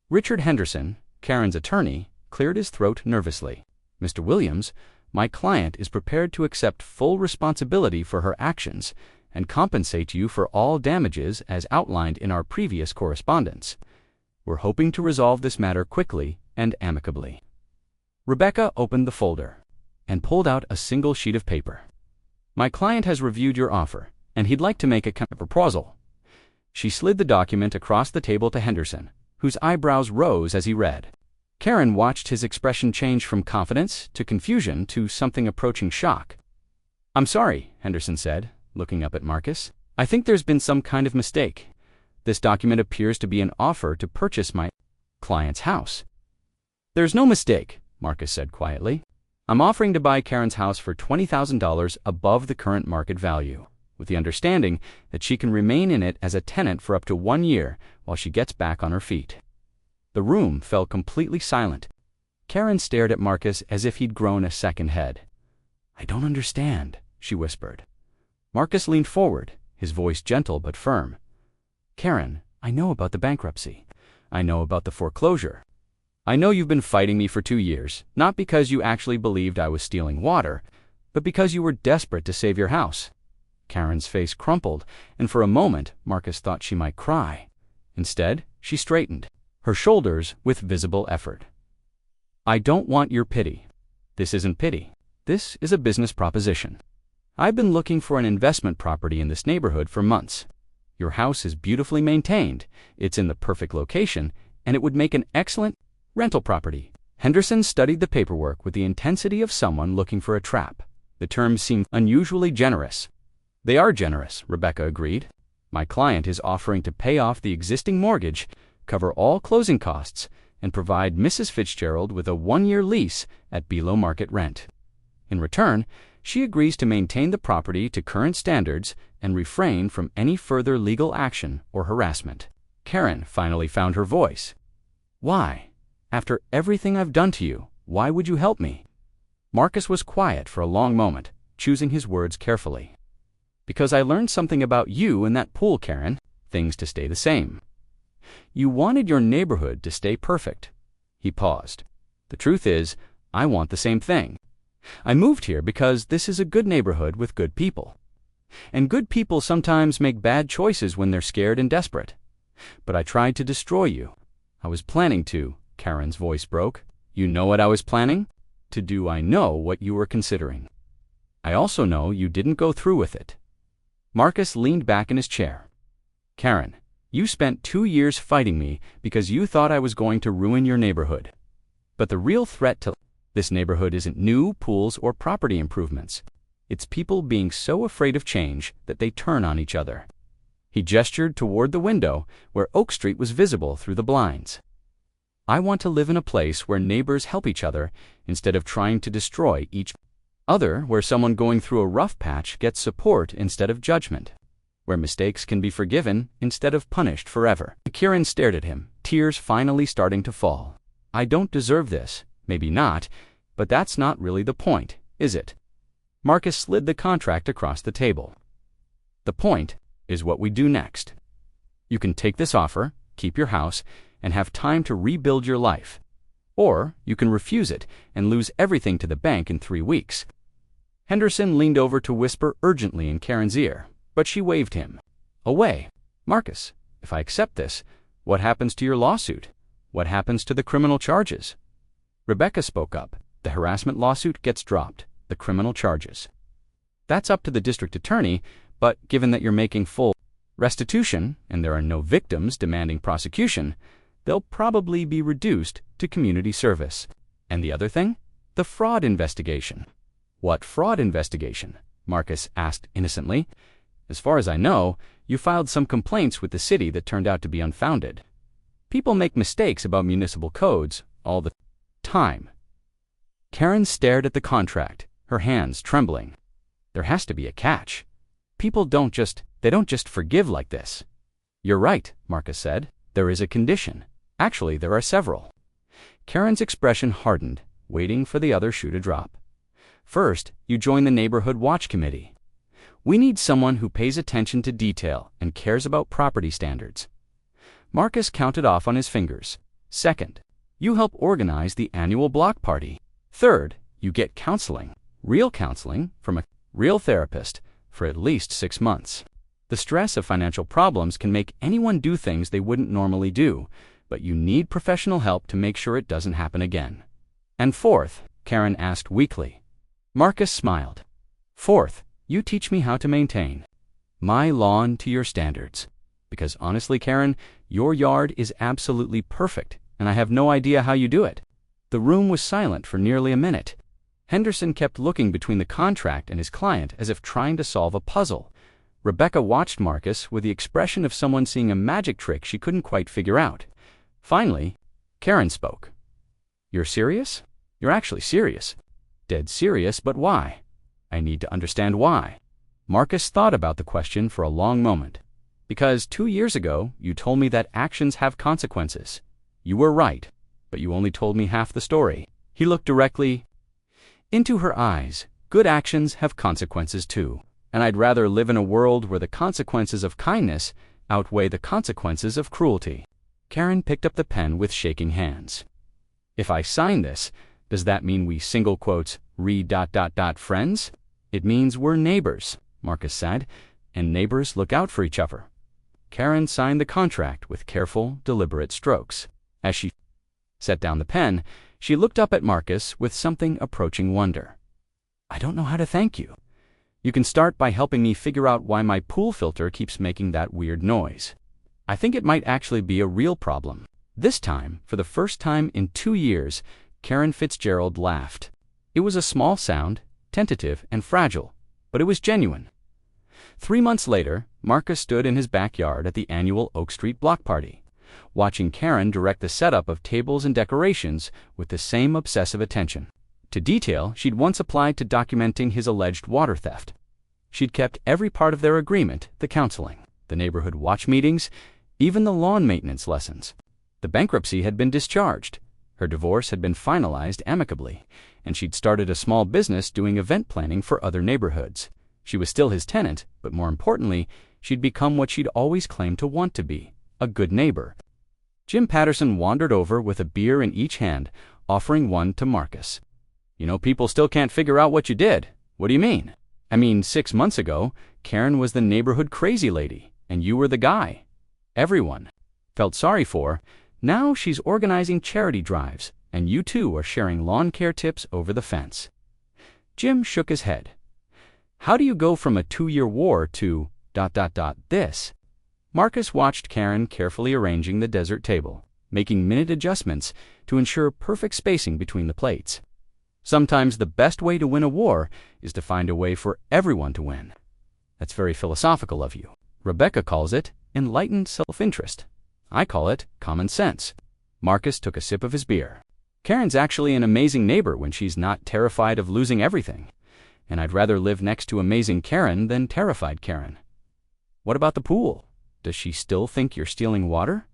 Richard Henderson, Karen's attorney, cleared his throat nervously. Mr. Williams, my client is prepared to accept full responsibility for her actions and compensate you for all damages as outlined in our previous correspondence. We're hoping to resolve this matter quickly and amicably. Rebecca opened the folder and pulled out a single sheet of paper. My client has reviewed your offer, and he'd like to make a counter-proposal. She slid the document across the table to Henderson, whose eyebrows rose as he read. Karen watched his expression change from confidence to confusion to something approaching shock. I'm sorry, Henderson said, looking up at Marcus. I think there's been some kind of mistake. This document appears to be an offer to purchase my client's house. There's no mistake, Marcus said quietly. I'm offering to buy Karen's house for $20,000 above the current market value, with the understanding that she can remain in it as a tenant for up to 1 year while she gets back on her feet. The room fell completely silent. Karen stared at Marcus as if he'd grown a second head. "I don't understand," she whispered. Marcus leaned forward, his voice gentle but firm. "Karen, I know about the bankruptcy. I know about the foreclosure. I know you've been fighting me for 2 years, not because you actually believed I was stealing water, but because you were desperate to save your house." Karen's face crumpled, and for a moment Marcus thought she might cry. Instead, she straightened, her shoulders with visible effort. "I don't want your pity. This isn't pity. This is a business proposition. I've been looking for an investment property in this neighborhood for months. Your house is beautifully maintained, it's in the perfect location, and it would make an excellent rental property." Henderson studied the paperwork with the intensity of someone looking for a trap. The terms seemed unusually generous. "They are generous," Rebecca agreed. "My client is offering to pay off the existing mortgage, cover all closing costs, and provide Mrs. Fitzgerald with a 1-year lease at below-market rent. In return, she agrees to maintain the property to current standards and refrain from any further legal action or harassment." Karen finally found her voice. "Why? After everything I've done to you, why would you help me?" Marcus was quiet for a long moment, choosing his words carefully. "Because I learned something about you in that pool, Karen. Things to stay the same. You wanted your neighborhood to stay perfect." He paused. "The truth is, I want the same thing. I moved here because this is a good neighborhood with good people. And good people sometimes make bad choices when they're scared and desperate. But I tried to destroy you. I was planning to." Karen's voice broke. "You know what I was planning to do. I know what you were considering. I also know you didn't go through with it." Marcus leaned back in his chair. "Karen, you spent 2 years fighting me because you thought I was going to ruin your neighborhood. But the real threat to this neighborhood isn't new pools or property improvements. It's people being so afraid of change that they turn on each other." He gestured toward the window where Oak Street was visible through the blinds. "I want to live in a place where neighbors help each other instead of trying to destroy each other, where someone going through a rough patch gets support instead of judgment, where mistakes can be forgiven instead of punished forever." Karen stared at him, tears finally starting to fall. "I don't deserve this. Maybe not, but that's not really the point, is it?" Marcus slid the contract across the table. "The point is what we do next. You can take this offer, keep your house, and have time to rebuild your life. Or you can refuse it and lose everything to the bank in 3 weeks." Henderson leaned over to whisper urgently in Karen's ear, but she waved him away. "Marcus, if I accept this, what happens to your lawsuit? What happens to the criminal charges?" Rebecca spoke up. "The harassment lawsuit gets dropped. The criminal charges. That's up to the district attorney, but given that you're making full restitution and there are no victims demanding prosecution, they'll probably be reduced to community service." "And the other thing? The fraud investigation." "What fraud investigation?" Marcus asked innocently. "As far as I know, you filed some complaints with the city that turned out to be unfounded. People make mistakes about municipal codes all the time." Karen stared at the contract, her hands trembling. "There has to be a catch. People don't just forgive like this." "You're right," Marcus said. "There is a condition. Actually, there are several." Karen's expression hardened, waiting for the other shoe to drop. "First, you join the neighborhood watch committee. We need someone who pays attention to detail and cares about property standards." Marcus counted off on his fingers. "Second, you help organize the annual block party. Third, you get counseling, real counseling, from a real therapist for at least 6 months. The stress of financial problems can make anyone do things they wouldn't normally do, but you need professional help to make sure it doesn't happen again." "And fourth?" Karen asked weakly. Marcus smiled. "Fourth, you teach me how to maintain my lawn to your standards. Because honestly, Karen, your yard is absolutely perfect, and I have no idea how you do it." The room was silent for nearly a minute. Henderson kept looking between the contract and his client as if trying to solve a puzzle. Rebecca watched Marcus with the expression of someone seeing a magic trick she couldn't quite figure out. Finally, Karen spoke. "You're serious? You're actually serious?" Dead serious, but why? I need to understand why. Marcus thought about the question for a long moment. Because 2 years ago, you told me that actions have consequences. You were right, but you only told me half the story. He looked directly into her eyes. Good actions have consequences too, and I'd rather live in a world where the consequences of kindness outweigh the consequences of cruelty. Karen picked up the pen with shaking hands. If I sign this, does that mean we single quotes friends? It means we're neighbors, Marcus said, and neighbors look out for each other. Karen signed the contract with careful, deliberate strokes. As she set down the pen, she looked up at Marcus with something approaching wonder. I don't know how to thank you. You can start by helping me figure out why my pool filter keeps making that weird noise. I think it might actually be a real problem. This time, for the first time in 2 years, Karen Fitzgerald laughed. It was a small sound, tentative and fragile, but it was genuine. 3 months later, Marcus stood in his backyard at the annual Oak Street block party, watching Karen direct the setup of tables and decorations with the same obsessive attention to detail she'd once applied to documenting his alleged water theft. She'd kept every part of their agreement, the counseling, the neighborhood watch meetings, even the lawn maintenance lessons. The bankruptcy had been discharged. Her divorce had been finalized amicably, and she'd started a small business doing event planning for other neighborhoods. She was still his tenant, but more importantly, she'd become what she'd always claimed to want to be, a good neighbor. Jim Patterson wandered over with a beer in each hand, offering one to Marcus. You know, people still can't figure out what you did. What do you mean? I mean, 6 months ago, Karen was the neighborhood crazy lady, and you were the guy everyone felt sorry for. Now she's organizing charity drives, and you two are sharing lawn care tips over the fence. Jim shook his head. How do you go from a 2-year war to ... this? Marcus watched Karen carefully arranging the dessert table, making minute adjustments to ensure perfect spacing between the plates. Sometimes the best way to win a war is to find a way for everyone to win. That's very philosophical of you. Rebecca calls it enlightened self-interest. I call it common sense. Marcus took a sip of his beer. Karen's actually an amazing neighbor when she's not terrified of losing everything. And I'd rather live next to amazing Karen than terrified Karen. What about the pool? Does she still think you're stealing water?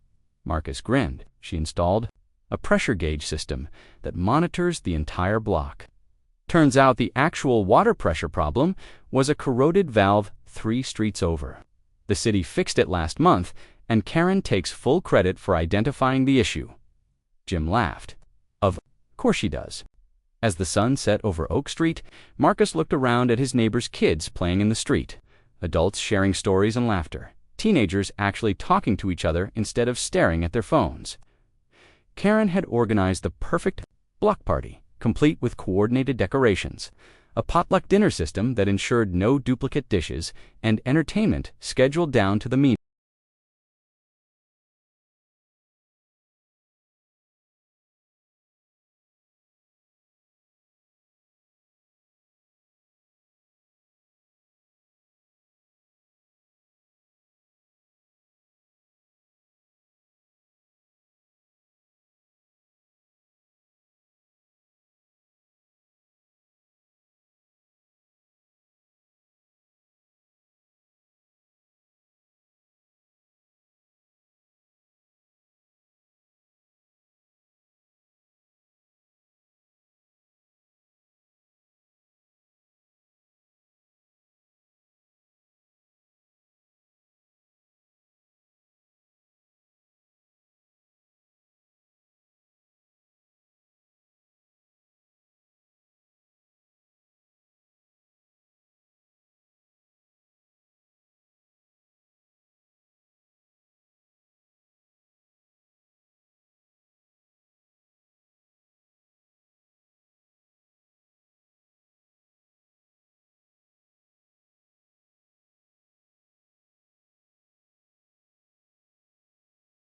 Marcus grinned. She installed a pressure gauge system that monitors the entire block. Turns out the actual water pressure problem was a corroded valve 3 streets over. The city fixed it last month, and Karen takes full credit for identifying the issue. Jim laughed. Of course she does. As the sun set over Oak Street, Marcus looked around at his neighbors' kids playing in the street, adults sharing stories and laughter, teenagers actually talking to each other instead of staring at their phones. Karen had organized the perfect block party, complete with coordinated decorations, a potluck dinner system that ensured no duplicate dishes, and entertainment scheduled down to the minute.